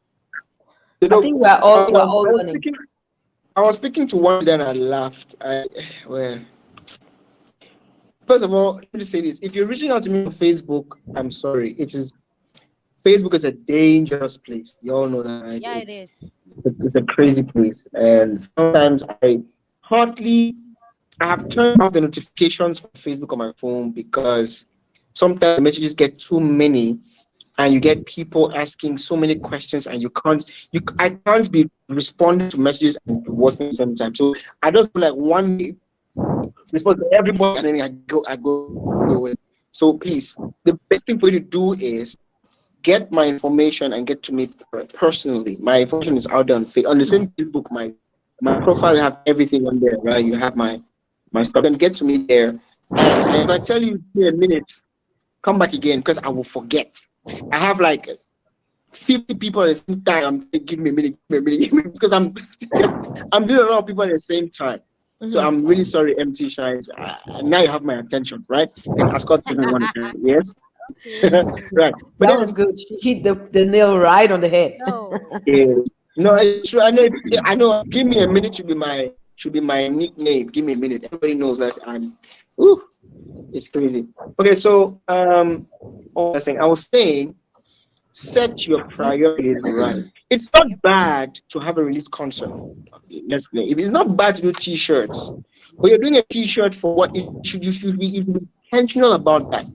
you I know, think we're all learning. I was speaking to one, then I laughed. Well, first of all, let me just say this: if you're reaching out to me on Facebook, I'm sorry. Facebook is a dangerous place. You all know that, right? Yeah, it is. It's a crazy place, and sometimes I have turned off the notifications from Facebook on my phone because sometimes the messages get too many, and you get people asking so many questions, and I can't be responding to messages and working at the same time. So I just feel like one day respond to everybody, and then I go away. So please, the best thing for you to do is get my information and get to me personally. My information is out there on the same Facebook. My profile have everything on there, right? You have my stuff. And get to me there. And if I tell you in a minute, come back again because I will forget. I have like 50 people at the same time. I'm saying, give me a minute, because I'm I'm doing a lot of people at the same time. So I'm really sorry, MC Shines. Now you have my attention, right? And escort everyone. Yes. Right. But That was good. She hit the nail right on the head. No. yes. No, it's true. I know. Give me a minute should be my nickname. Give me a minute. Everybody knows that I'm. Ooh, it's crazy. Okay, so I was saying, set your priorities right. It's not bad to have a release concert. Let's play. If it's not bad to do T-shirts, but you're doing a T-shirt for what you should be intentional about that.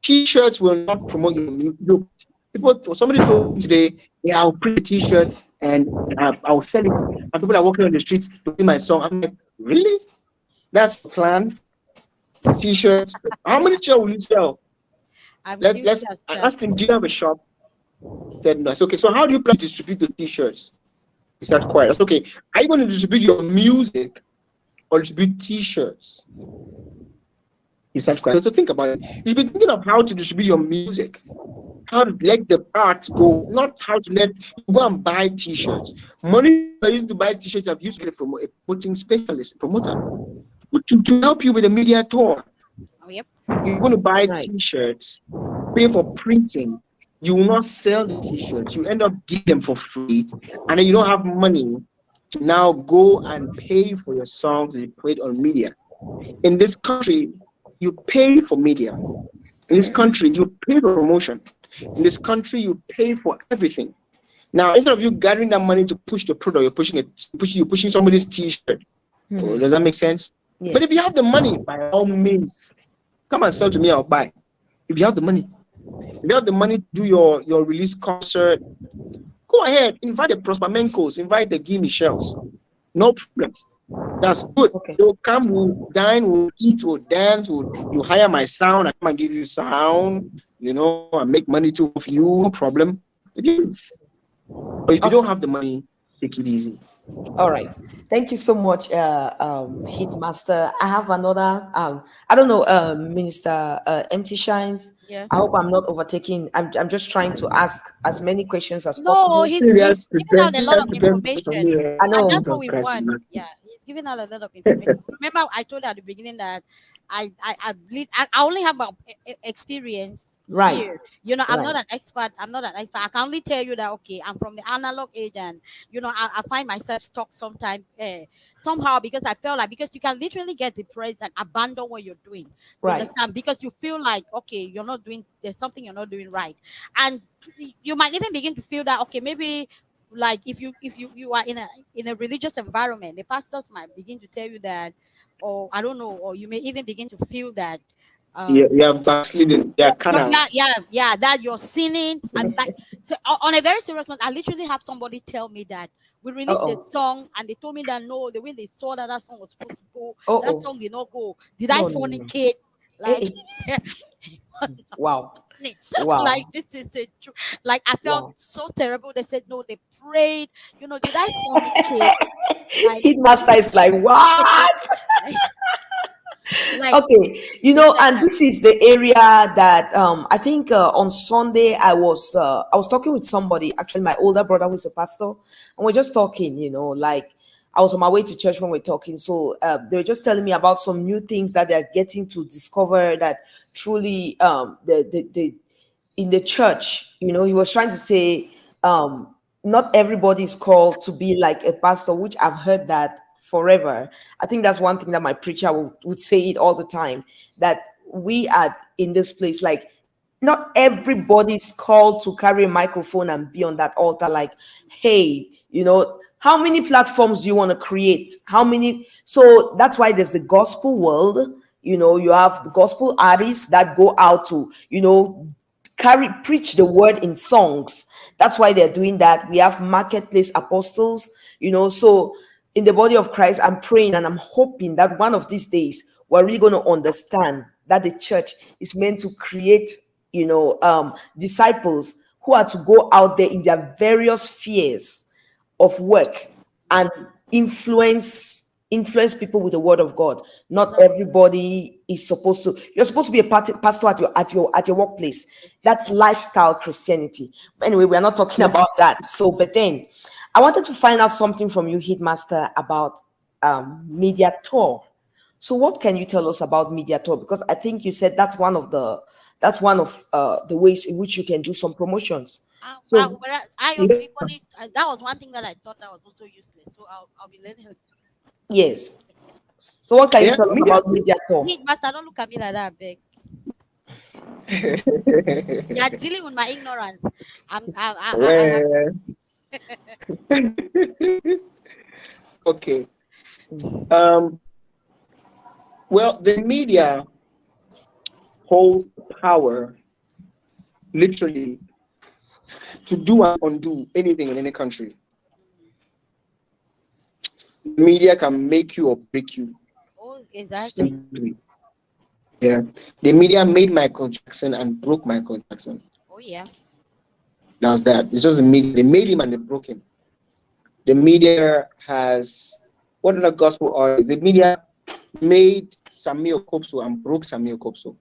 T-shirts will not promote your people. Somebody told me today, yeah, I'll print a T-shirt and I'll sell it, and people are walking on the streets to see my song. I'm like, really? That's the plan? T-shirts? How many T-shirts will you sell? I'm Let's guilty as ask him. Do you have a shop? He said no. I said, okay, so how do you plan to distribute the t-shirts? He said quiet. I said, okay, are you going to distribute your music or distribute t-shirts? He said quiet. So think about it. You've been thinking of how to distribute your music, how to let the art go, not how to let you go and buy t-shirts. Money I used to buy t-shirts, I've used to get from a promoting specialist, promoter, to help you with the media tour. Oh, yep. You're going to buy Right. t-shirts, pay for printing. You will not sell the t-shirts. You end up giving them for free, and then you don't have money to now go and pay for your song to be played on media. In this country, you pay for media. In this country, you pay for promotion. In this country, you pay for everything. Now, instead of you gathering that money to push the product, you're pushing somebody's t-shirt. Oh, does that make sense? But if Yes. you have the money, by all means, come and sell to me, I'll buy. If you have the money. If you have the money to do your release concert, go ahead. Invite the Prospermenkos, invite the Guy Michels. No problem. That's good. Okay. They'll come, we'll dine, we'll eat, we'll dance, you hire my sound, I come and give you sound, and make money too of you, no problem. But if you don't have the money, take it easy. All right. Thank you so much, Hitmaster. I have another. I don't know, Minister Empty Shines. Yeah. I hope I'm not overtaking. I'm just trying to ask as many questions as No, possible. he's giving out a lot of information. I know. And that's what we want. Yeah, he's giving out a lot of information. Remember, I told you at the beginning that I only have my experience Right. here. I'm Right. not an expert. I can only tell you that okay, I'm from the analog age, and I find myself stuck sometimes somehow because I felt like because you can literally get depressed and abandon what you're doing. You Right. understand? Because you feel like okay, there's something you're not doing right, and you might even begin to feel that okay, maybe like if you are in a religious environment, the pastors might begin to tell you that, or I don't know, or you may even begin to feel that Yeah, backsliding. Yeah, that you're sinning. And so on a very serious note, I literally have somebody tell me that we released a song and they told me that no, the way they saw that song was supposed to go, that song did not go. Did I fornicate? Like Wow. Wow. like this is a like I felt so terrible. They said no, they prayed. Did I fornicate? Hitmaster is like what? Okay, and this is the area that I think on Sunday I was talking with somebody, actually my older brother who's a pastor, and we're just talking, like I was on my way to church when we're talking. So they were just telling me about some new things that they're getting to discover that truly the in the church, he was trying to say not everybody is called to be like a pastor, which I've heard that forever. I think that's one thing that my preacher would say it all the time, that we are in this place, like not everybody's called to carry a microphone and be on that altar like, hey, how many platforms do you want to create? How many? So that's why there's the gospel world. You have the gospel artists that go out to, preach the word in songs. That's why they're doing that. We have marketplace apostles, so in the body of Christ, I'm praying and I'm hoping that one of these days we're really going to understand that the church is meant to create, disciples who are to go out there in their various spheres of work and influence people with the word of God. Not everybody is supposed to. You're supposed to be a pastor at your workplace. That's lifestyle Christianity. But anyway, we're not talking about that. So, but then I wanted to find out something from you, Hitmaster, about media tour. So, what can you tell us about media tour? Because I think you said that's one of the ways in which you can do some promotions. So, I also equally that was one thing that I thought that was also useless. So I'll be letting her. Yes. So, what can you tell us about media tour? Hitmaster, don't look at me like that, big. You're dealing with my ignorance. Okay. Well, the media holds power, literally, to do and undo anything in any country. The media can make you or break you. Oh, exactly. Simply. Yeah. The media made Michael Jackson and broke Michael Jackson. Oh, yeah. That's that. It's just the media. They made him and they broke him. The media has what other gospel artists? The media made Samuel Kopso and broke Samuel Kopso.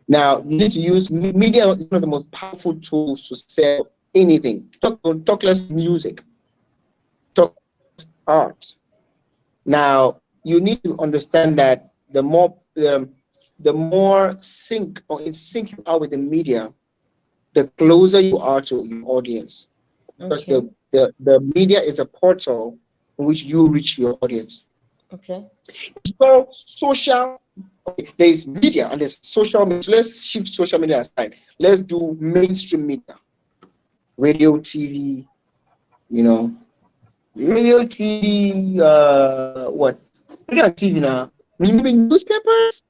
Now you need to use media is one of the most powerful tools to sell anything. Talk less music, talk less art. Now you need to understand that the more sync or in sync you are with the media, the closer you are to your audience. Because Okay. the media is a portal in which you reach your audience. Okay. So social, okay, there's media and there's social media. So let's shift social media aside. Let's do mainstream media, radio, TV. You know, radio, TV. What? Radio and TV now. Maybe newspapers.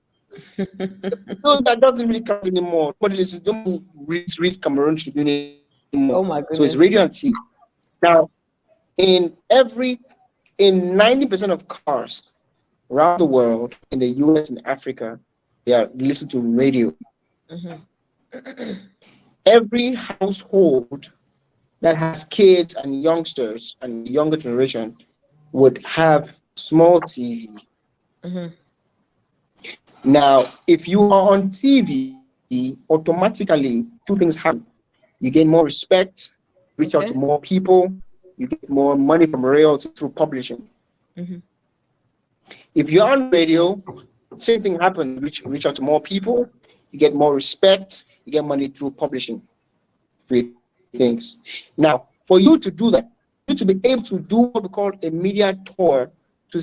No, that doesn't really count anymore. But listen, don't read Cameroon Tribune anymore. Oh my So it's goodness. radio and TV. Now, in 90% of cars around the world, in the US and Africa, they are listening to radio. Every household that has kids and youngsters and younger generation would have small TV. Now, if you are on TV, automatically two things happen. You gain more respect, reach out to Okay. more people, you get more money from royalties through publishing. If you're on radio, same thing happens. Reach out to more people, you get more respect, you get money through publishing. Three things. Now, for you to do that, you need to be able to do what we call a media tour to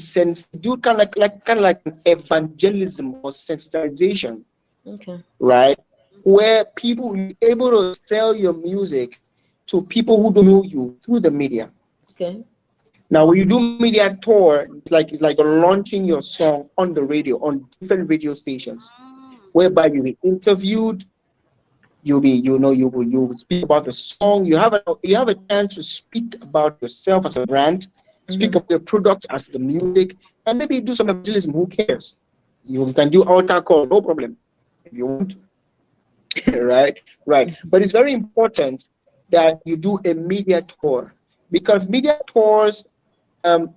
do kind of like an evangelism or sensitization, Okay. right? Where people will be able to sell your music to people who don't know you through the media. Okay. Now, when you do media tour, it's like you're launching your song on the radio, on different radio stations, whereby you'll be interviewed, you will speak about the song. You have a chance to speak about yourself as a brand, speak of your product as the music, and maybe do some evangelism. Who cares? You can do altar call, no problem, if you want to. Right. But it's very important that you do a media tour, because media tours are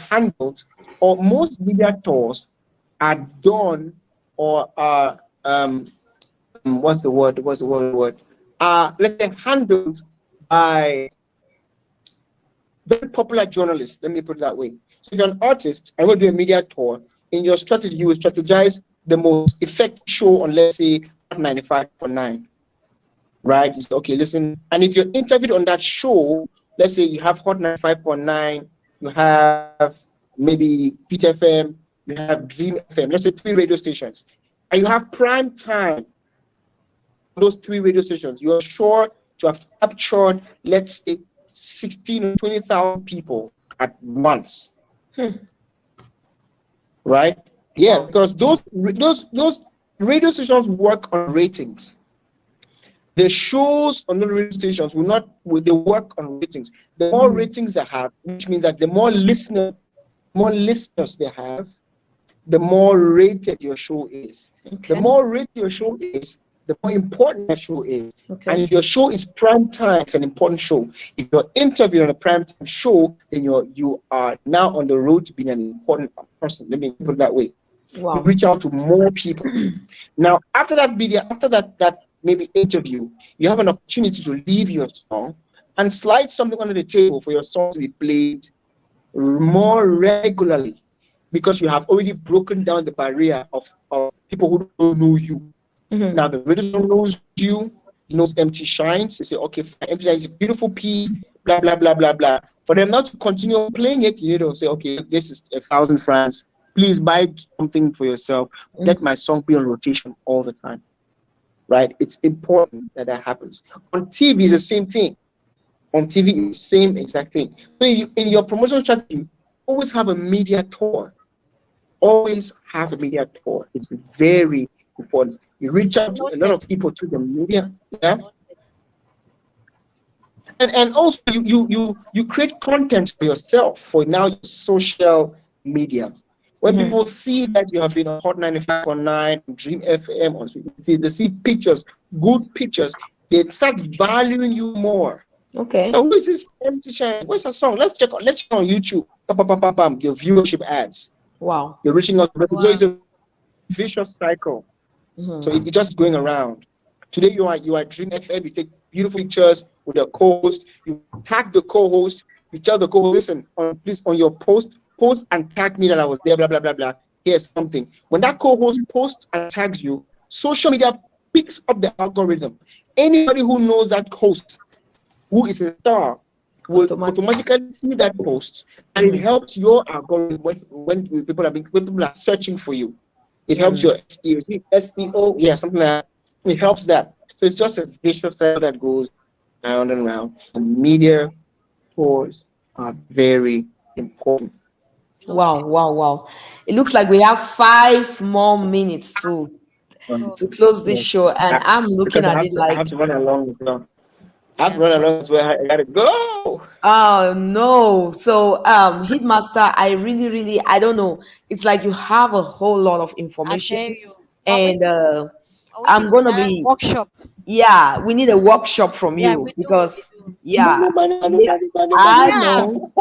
handled, or most media tours are done or are what's the word? Let's say handled by very popular journalists. Let me put it that way. So if you're an artist and we're doing a media tour, in your strategy, you will strategize the most effective show on, let's say, 95.9. Right? You say, okay, listen. And if you're interviewed on that show, let's say you have Hot 95.9, you have maybe Pit FM, you have Dream FM, let's say 3 radio stations, and you have prime time on those 3 radio stations, you are sure to have captured, let's say, 16 or 20,000 people at once. Right? Yeah, because those radio stations work on ratings. The shows on the radio stations they work on ratings. The more ratings they have, which means that the more listeners they have, the more rated your show is. The more rated your show is, the more important that show is. And if your show is prime time, it's an important show. If you're interviewing on a prime time show, then you are now on the road to being an important person. Let me put it that way. Wow. You reach out to more people. Now, after that video, after that maybe interview, you have an opportunity to leave your song and slide something under the table for your song to be played more regularly, because you have already broken down the barrier of people who don't know you. Now the radio station knows you, knows Empty Shines. They say, okay, fine, Empty Shines is a beautiful piece, blah blah blah blah blah. For them not to continue playing it, you need to say, okay, this is 1,000 francs. Please buy something for yourself. Let my song be on rotation all the time. Right? It's important that happens. On TV, it's the same thing. On TV, it's the same exact thing. So in your promotional strategy, always have a media tour. Always have a media tour. It's very important. You reach out to a lot of people through the media, yeah. And also you create content for yourself for now your social media. When people see that you have been on Hot 95.9, Dream FM, on they see pictures, good pictures, they start valuing you more. Okay. So who is this MC Shine? Where's her song? Let's check on YouTube. Pam, pam, pam, pam, pam. Your viewership ads. Wow. You're reaching out. So Wow. it's a vicious cycle. So it's just going around. Today you are Dream FM. You take beautiful pictures with your co-host. You tag the co-host. You tell the co-host, listen, please on your post and tag me that I was there. Blah blah blah blah. Here's something. When that co-host posts and tags you, social media picks up the algorithm. Anybody who knows that host, who is a star, will automatically see that post, and it helps your algorithm when people are searching for you. It helps your SEO. SEO, yeah, something like that. It helps that. So it's just a vicious cycle that goes round and round. And media tours are very important. Wow. It looks like we have 5 more minutes to close this show, and I'm looking Because at it I like, have to run along as well. I have to run along as well. I gotta go. oh no. So Hitmaster, I really I don't know. It's like you have a whole lot of I information, tell you. and I'm I'm gonna be, workshop. yeah, we need a workshop from Yeah, you we do. because We yeah, Money, yeah, I Yeah, know.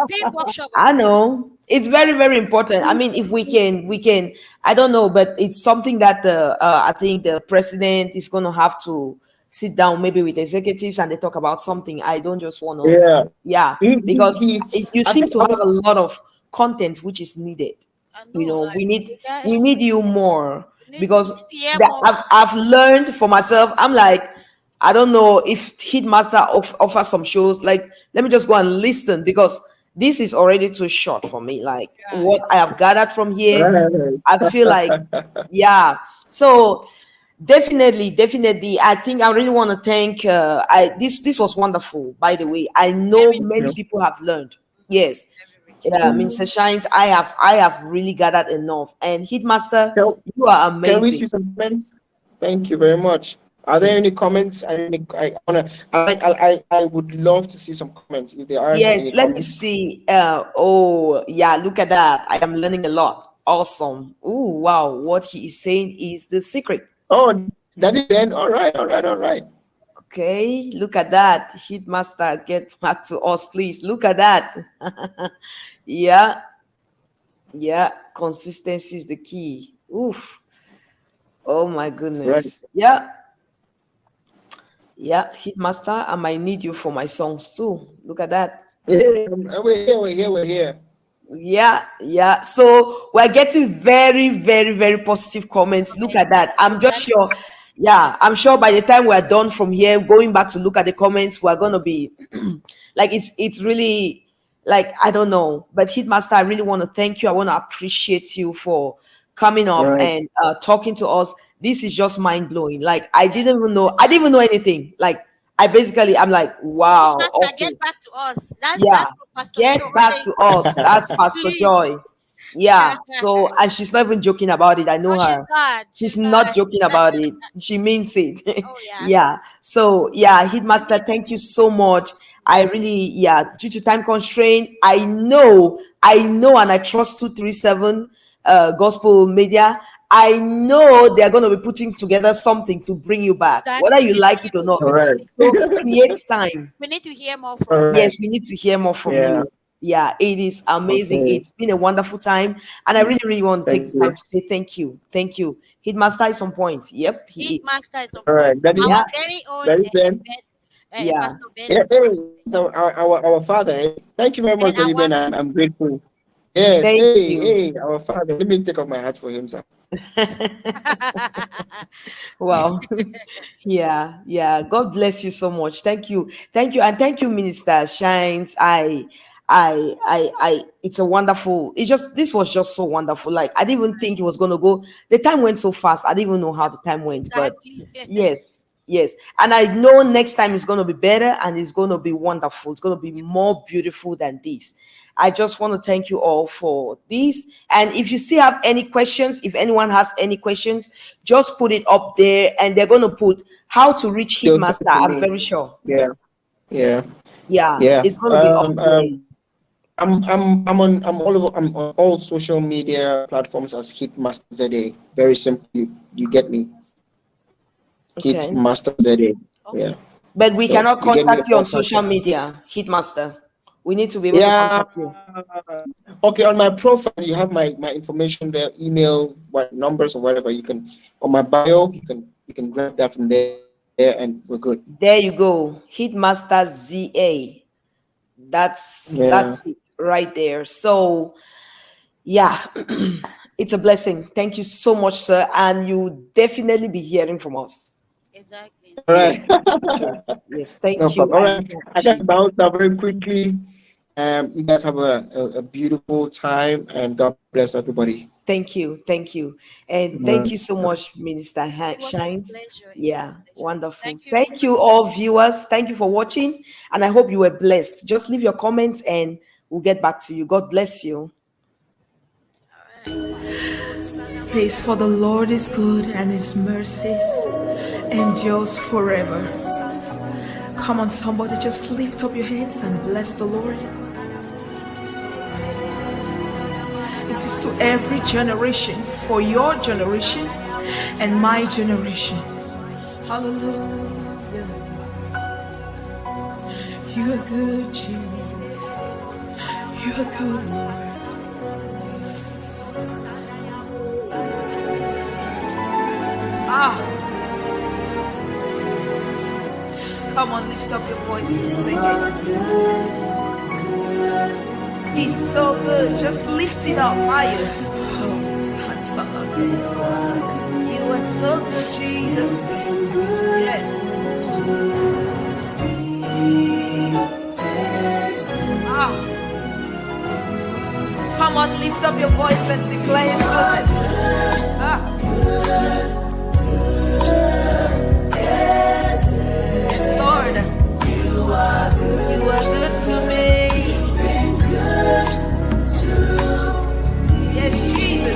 paid workshop. I know it's very important. I mean, if we can. I don't know, but it's something that I think the president is going to have to sit down maybe with executives and they talk about something. I don't just want to, Yeah. yeah, He, because he, you I seem think to have a lot of content which is needed. I know, like We need you guys we need you more need because to hear that more. I've learned for myself. I'm like, I don't know if Hitmaster offers some shows. Like, let me just go and listen because this is already too short for me. Like Yeah, what I have gathered from here, right. I feel like, yeah. So definitely, I think I really want to thank. I this was wonderful. By the way, I know very, many people have learned. Yes, very rich. yeah, Mr. Shines, I have really gathered enough. And Hitmaster, Can, you are can we see amazing. some comments? Thank you very much. Are there Yes. any comments? I would love to see some comments if there are Yes, any let me comments. see. Oh, yeah, look at that. I am learning a lot. Awesome. Oh, wow. What he is saying is the secret. Oh, that is then. All right. Okay, look at that. Hitmaster, get back to us, please. Look at that. Yeah, yeah. Consistency is the key. Oof. Oh my Right. goodness. Yeah, yeah. Hitmaster, I might need you for my songs too. Look at that. Yeah, we're here. Yeah. So we're getting very positive comments. Look at that. I'm just sure. Yeah, I'm sure by the time we're done from here, going back to look at the comments, we're gonna be like it's really like I don't know. But Hitmaster, I really want to thank you. I want to appreciate you for coming up Right. and talking to us. This is just mind blowing. Like I didn't even know anything. Like I'm like, wow, Master, okay. get back to us. Yeah, That's from Pastor get back Joy. to us. That's Pastor Please. Joy. Yeah. So, and she's not even joking about it. I know Oh, she's her. not. She's She's not not. joking about it. She means it. Oh yeah. Yeah. So, yeah, Hitmaster, thank you so much. I really, yeah, due to time constraint, I know, and I trust 237 Gospel Media. I know they're going to be putting together something to bring you back, whether you Exactly. like it or not. All right. So, create time. We need to hear more All from you. right. Yes, we need to hear more from Yeah. you. Yeah, it is amazing. Okay. It's been a wonderful time. And I really want to take Thank this time you. to say thank you. Thank you. Hitmaster is on point. Yep, he Heat is. Master is on All point. right. That is Yeah, Our very own Ben. yeah. Pastor Ben. Yeah. Hey, so our father. Eh? Thank you very much, And Daddy our Ben. I'm grateful. Yes. Thank you. Hey, our father. Let me take off my hat for him, sir. Wow. Yeah. God bless you so much. Thank you. And thank you, Minister Shines. It's a wonderful, this was just so wonderful. Like, I didn't even think it was going to go. The time went so fast. I didn't even know how the time went, but Exactly. yes. And I know next time is going to be better and it's going to be wonderful. It's going to be more beautiful than this. I just want to thank you all for this. And if you still have any questions, if anyone has any questions, just put it up there and they're going to put how to reach They'll get Hitmaster. to I'm me. very sure. Yeah. Yeah, Yeah. it's going to be up there. I'm all over. I'm on all social media platforms as Hitmaster ZA. Very simple. You get me. Okay. Hitmaster ZA. Yeah. Okay. But we So cannot you get me contact you all on social platforms. media, Hitmaster. We need to be able to Yeah. contact you. Okay. On my profile, you have my information there, email, what numbers or whatever. You can on my bio. You can grab that from there, and we're good. There you go. Hitmaster ZA. Yeah. That's it right there. So yeah, it's a blessing. Thank you so much, sir. And you definitely be hearing from us. Exactly. All Yes, right. yes. No Thank you. problem. All And right. we I got to appreciate bounce out very quickly. You guys have a beautiful time, and God bless everybody. Thank you. Thank you. And Uh, thank you so much, Minister It was a Shines. pleasure. It was a Yeah, pleasure. wonderful. Thank you. Thank you, all viewers. Thank you for watching. And I hope you were blessed. Just leave your comments and we'll get back to you. God bless you. It says, "For the Lord is good and his mercies endures forever." Come on, somebody, just lift up your hands and bless the Lord. It is to every generation, for your generation and my generation. Hallelujah. You are good, Jesus. You are good, Lord. Ah, come on, lift up your voice and sing it. He's so good. Just lift it up higher. Oh, Santa Maria. You are so good, Jesus. Yes. Ah, come on, lift up your voice and declare his goodness. Ah, yes, Lord. You are good to me. Yes, Jesus.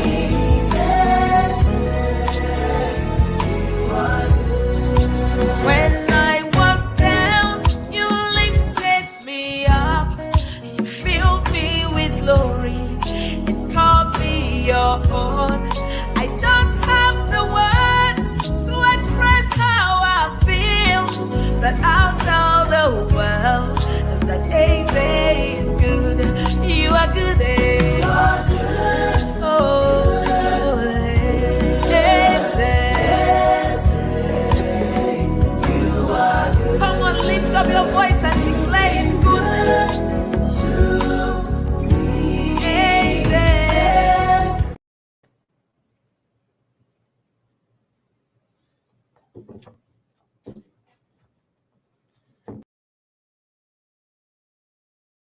When I was down, you lifted me up. You filled me with glory and taught me your own.